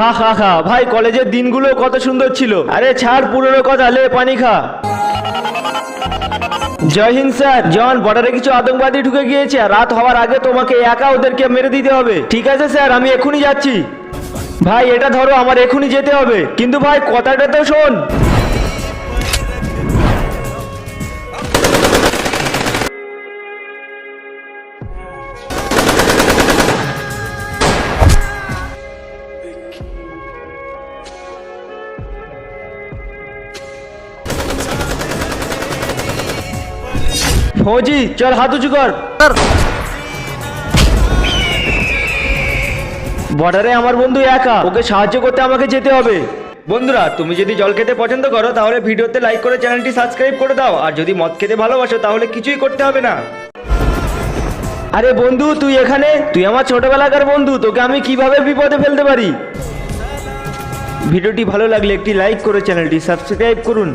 খা খা খা ভাই, কলেজের দিনগুলো কত সুন্দর ছিল। আরে ছাড় পুরনো কথা, লে পানি খা। জয় হিন্দ স্যার। জন, বর্ডারে কিছু আতঙ্কবাদী ঢুকে গিয়েছে, আর রাত হওয়ার আগে তোমাকে একা ওদেরকে মেরে দিতে হবে। ঠিক আছে স্যার, আমি এখনই যাচ্ছি। ভাই এটা ধরো, আমার এখনই যেতে হবে। কিন্তু ভাই কথাটা তো শোন। ফৌজি চল, হাত উঁচু কর। বর্ডারে আমার বন্ধু একা, ওকে সাহায্য করতে আমাকে যেতে হবে। বন্ধুরা, তুমি যদি জল খেতে পছন্দ করো তাহলে ভিডিওতে লাইক করে চ্যানেলটি সাবস্ক্রাইব করে দাও, আর যদি মদ খেতে ভালোবাসো তাহলে কিছুই করতে হবে না। আরে বন্ধু, তুই এখানে? তুই আমার ছোটবেলাকার বন্ধু, তোকে আমি কিভাবে বিপদে ফেলতে পারি? ভিডিওটি ভালো লাগলে একটি লাইক করে চ্যানেলটি সাবস্ক্রাইব করুন।